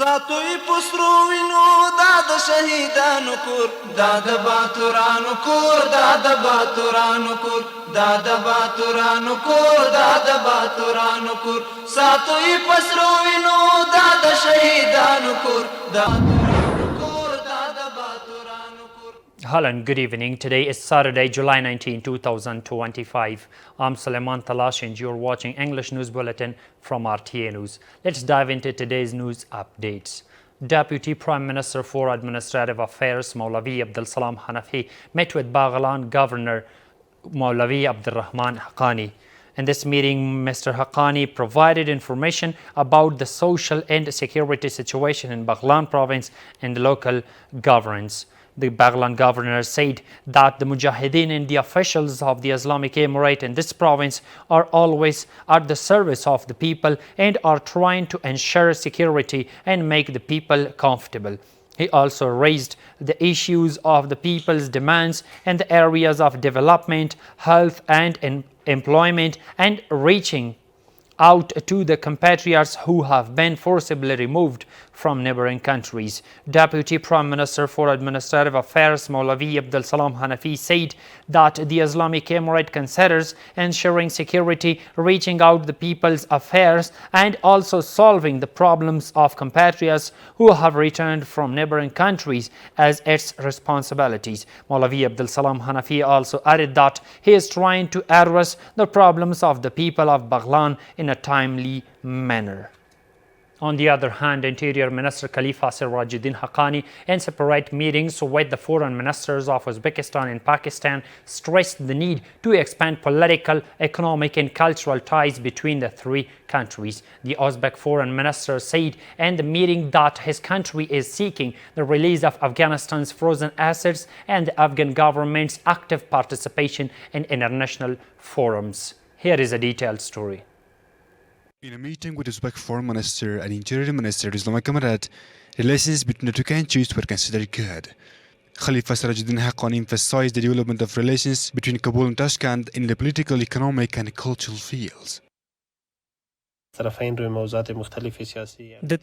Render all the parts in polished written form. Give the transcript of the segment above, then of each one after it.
ساتوی پسرو وینو دا د شهیدانو کور دا د باتورانو کور دا د باتورانو کور دا د باتورانو کور دا د باتورانو کور ساتوی پسرو وینو دا د شهیدانو کور دا Hello and good evening. Today is Saturday, July 19, 2025. I'm Suleiman Talash and you're watching English News Bulletin from RTA News. Let's dive into today's news updates. Deputy Prime Minister for Administrative Affairs Maulavi Abdul Salam Hanafi met with Baghlan Governor Maulavi Abdul Rahman Haqqani. In this meeting, Mr. Haqqani provided information about the social and security situation in Baghlan province and the local governance. The Baghlan governor said that the Mujahideen and the officials of the Islamic Emirate in this province are always at the service of the people and are trying to ensure security and make the people comfortable. He also raised the issues of the people's demands in the areas of development, health and employment and reaching out to the compatriots who have been forcibly removed from neighboring countries. Deputy Prime Minister for Administrative Affairs Maulavi Abdul Salam Hanafi said that the Islamic Emirate considers ensuring security, reaching out the people's affairs and also solving the problems of compatriots who have returned from neighboring countries as its responsibilities. Maulavi Abdul Salam Hanafi also added that he is trying to address the problems of the people of Baghlan in a timely manner. On the other hand, Interior Minister Khalifa Sirajuddin Haqqani, in separate meetings with the foreign ministers of Uzbekistan and Pakistan, stressed the need to expand political, economic and cultural ties between the three countries. The Uzbek foreign minister said in the meeting that his country is seeking the release of Afghanistan's frozen assets and the Afghan government's active participation in international forums. Here is a detailed story. In a meeting with Uzbek Foreign Minister and Interior Minister of Islamic Emirate, relations between the two countries were considered good. Khalifa Sirajuddin Haqqani emphasized the development of relations between Kabul and Tashkent in the political, economic and cultural fields. The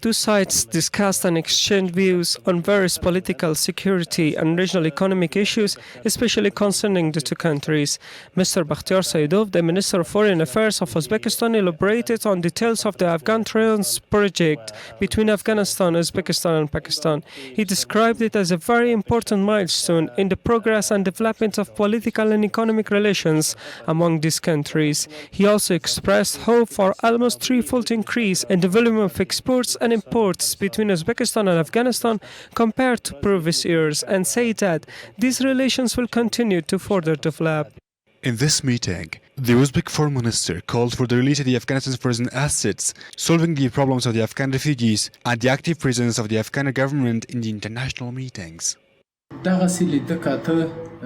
two sides discussed and exchanged views on various political, security and regional economic issues, especially concerning the two countries. Mr. Bakhtiar Saidov, the Minister of Foreign Affairs of Uzbekistan, elaborated on details of the Afghan Trans project between Afghanistan, Uzbekistan and Pakistan. He described it as a very important milestone in the progress and development of political and economic relations among these countries. He also expressed hope for almost threefold increase in the volume of exports and imports between Uzbekistan and Afghanistan compared to previous years and said that these relations will continue to further develop. In this meeting, the Uzbek Foreign Minister called for the release of the Afghanistan's frozen assets, solving the problems of the Afghan refugees, and the active presence of the Afghan government in the international meetings.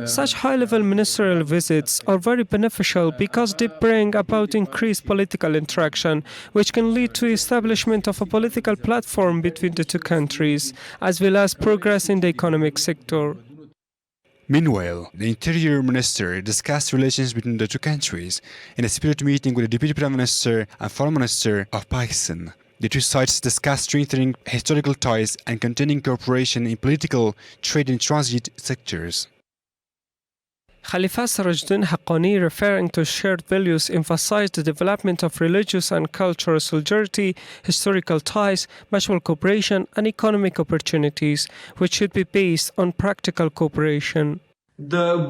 Such high-level ministerial visits are very beneficial because they bring about increased political interaction, which can lead to establishment of a political platform between the two countries, as well as progress in the economic sector. Meanwhile, the Interior Minister discussed relations between the two countries in a spirit meeting with the Deputy Prime Minister and Foreign Minister of Pakistan. The two sides discussed strengthening historical ties and continuing cooperation in political, trade and transit sectors. Khalifa Sirajuddin Haqqani, referring to shared values, emphasized the development of religious and cultural solidarity, historical ties, mutual cooperation and economic opportunities, which should be based on practical cooperation. The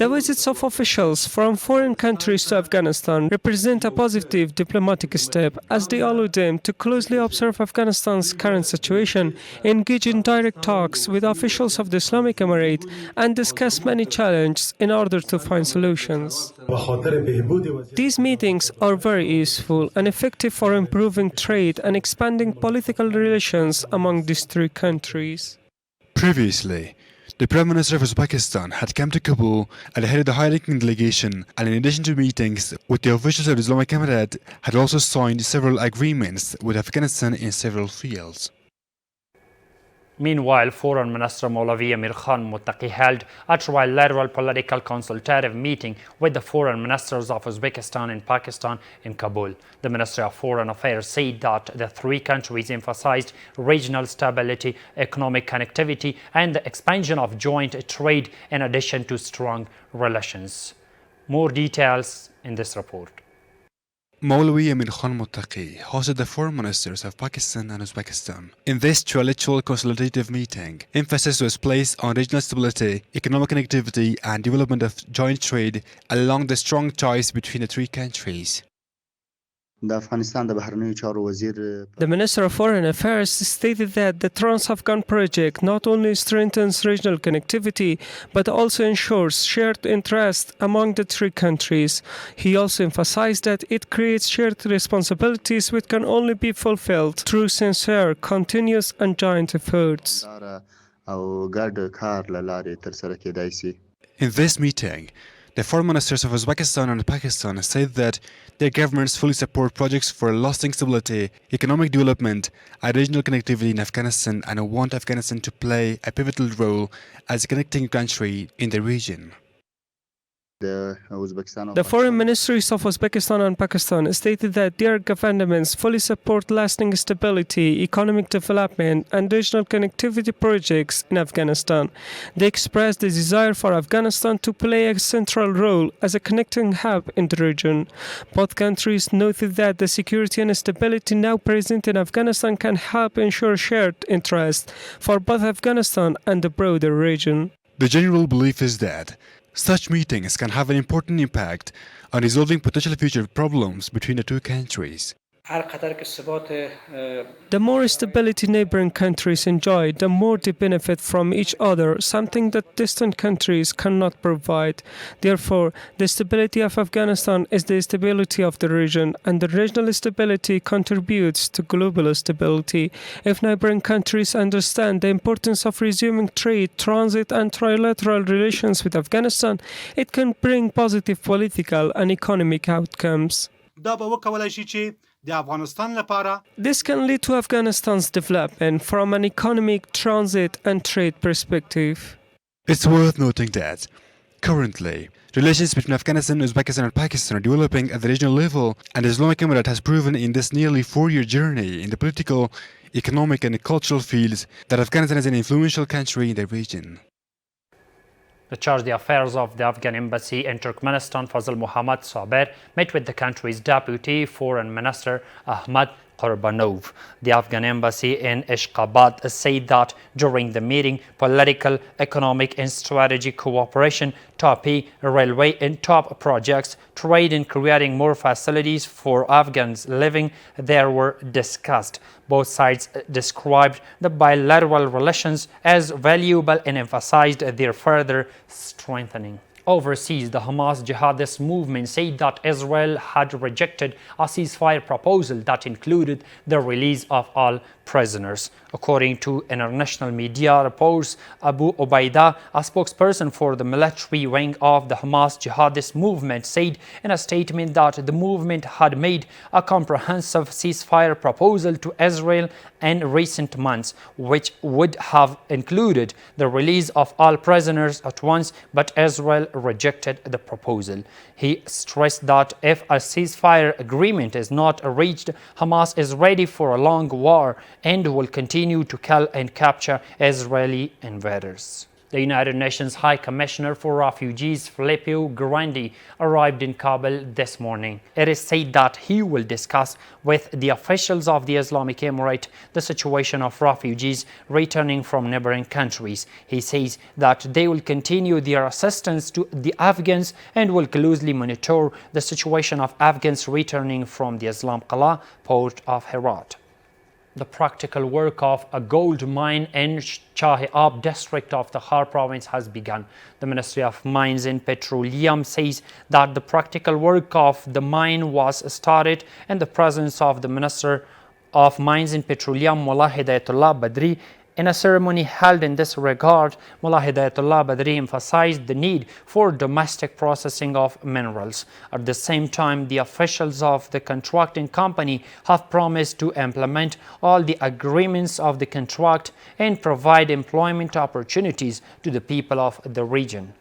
visits of officials from foreign countries to Afghanistan represent a positive diplomatic step as they allow them to closely observe Afghanistan's current situation, engage in direct talks with officials of the Islamic Emirate, and discuss many challenges in order to find solutions. These meetings are very useful and effective for improving trade and expanding political relations among these three countries. Previously, the Prime Minister of Uzbekistan had come to Kabul and headed the high-ranking delegation, and in addition to meetings with the officials of the Islamic Emirate, had also signed several agreements with Afghanistan in several fields. Meanwhile, Foreign Minister Maulavi Amir Khan Muttaqi held a trilateral political consultative meeting with the foreign ministers of Uzbekistan and Pakistan in Kabul. The Ministry of Foreign Affairs said that the three countries emphasized regional stability, economic connectivity, and the expansion of joint trade in addition to strong relations. More details in this report. Maulavi Amir Khan Muttaqi hosted the foreign ministers of Pakistan and Uzbekistan. In this trilateral consultative meeting, emphasis was placed on regional stability, economic connectivity, and development of joint trade along the strong ties between the three countries. The Minister of Foreign Affairs stated that the Trans-Afghan project not only strengthens regional connectivity but also ensures shared interest among the three countries. He also emphasized that it creates shared responsibilities which can only be fulfilled through sincere, continuous and joint efforts. In this meeting, the foreign ministers of Uzbekistan and Pakistan said that their governments fully support projects for lasting stability, economic development, and regional connectivity in Afghanistan and want Afghanistan to play a pivotal role as a connecting country in the region. The foreign ministries of Uzbekistan and Pakistan stated that their governments fully support lasting stability, economic development, and regional connectivity projects in Afghanistan. They expressed the desire for Afghanistan to play a central role as a connecting hub in the region. Both countries noted that the security and stability now present in Afghanistan can help ensure shared interest for both Afghanistan and the broader region. The general belief is that such meetings can have an important impact on resolving potential future problems between the two countries. The more stability neighboring countries enjoy, the more they benefit from each other, something that distant countries cannot provide. Therefore, the stability of Afghanistan is the stability of the region, and the regional stability contributes to global stability. If neighboring countries understand the importance of resuming trade, transit, and trilateral relations with Afghanistan, it can bring positive political and economic outcomes. This can lead to Afghanistan's development from an economic, transit and trade perspective. It's worth noting that currently, relations between Afghanistan, Uzbekistan and Pakistan are developing at the regional level, and the Islamic Emirate has proven in this nearly 4-year journey in the political, economic and cultural fields that Afghanistan is an influential country in the region. The Charge d'Affaires of the Afghan Embassy in Turkmenistan, Fazl Muhammad Saber, met with the country's Deputy Foreign Minister Ahmad Qurbanov. The Afghan Embassy in Ashgabat said that during the meeting, political, economic and strategic cooperation, TOPI, railway and top projects, trade and creating more facilities for Afghans living there were discussed. Both sides described the bilateral relations as valuable and emphasized their further strengthening. Overseas, the Hamas jihadist movement said that Israel had rejected a ceasefire proposal that included the release of all prisoners. According to international media reports, Abu Ubaidah, a spokesperson for the military wing of the Hamas jihadist movement, said in a statement that the movement had made a comprehensive ceasefire proposal to Israel in recent months, which would have included the release of all prisoners at once, but Israel rejected the proposal. He stressed that if a ceasefire agreement is not reached, Hamas is ready for a long war and will continue to kill and capture Israeli invaders. The United Nations High Commissioner for Refugees, Filippo Grandi, arrived in Kabul this morning. It is said that he will discuss with the officials of the Islamic Emirate the situation of refugees returning from neighboring countries. He says that they will continue their assistance to the Afghans and will closely monitor the situation of Afghans returning from the Islam Qala port of Herat. The practical work of a gold mine in Chahiab district of the Khar province has begun. The Ministry of Mines and Petroleum says that the practical work of the mine was started in the presence of the Minister of Mines and Petroleum, Mullah Hidayatullah Badri, In a ceremony held in this regard, Mullah Hidayatullah Badri emphasized the need for domestic processing of minerals. At the same time, the officials of the contracting company have promised to implement all the agreements of the contract and provide employment opportunities to the people of the region.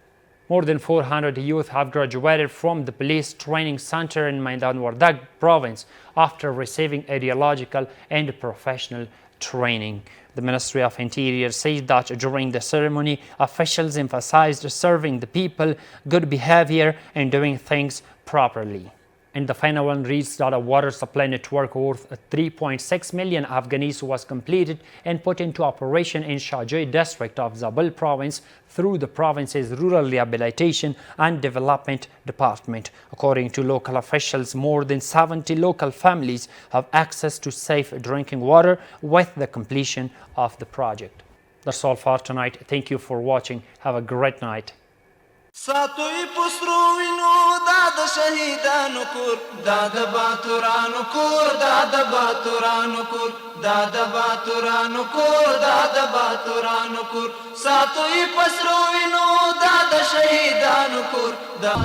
More than 400 youth have graduated from the police training center in Maidan Wardak province after receiving ideological and professional training. The Ministry of Interior says that during the ceremony, officials emphasized serving the people, good behavior, and doing things properly. And the final one reads that a water supply network worth 3.6 million Afghanis was completed and put into operation in Shahjoi district of Zabul province through the province's Rural Rehabilitation and Development Department. According to local officials, more than 70 local families have access to safe drinking water with the completion of the project. That's all for tonight. Thank you for watching. Have a great night. ساتوی پسرو وینو دا د شهیدانو کور دا د باتورانو کور دا د باتورانو کور دا د باتورانو کور دا د باتورانو کور ساتوی پسرو وینو دا د شهیدانو کور دا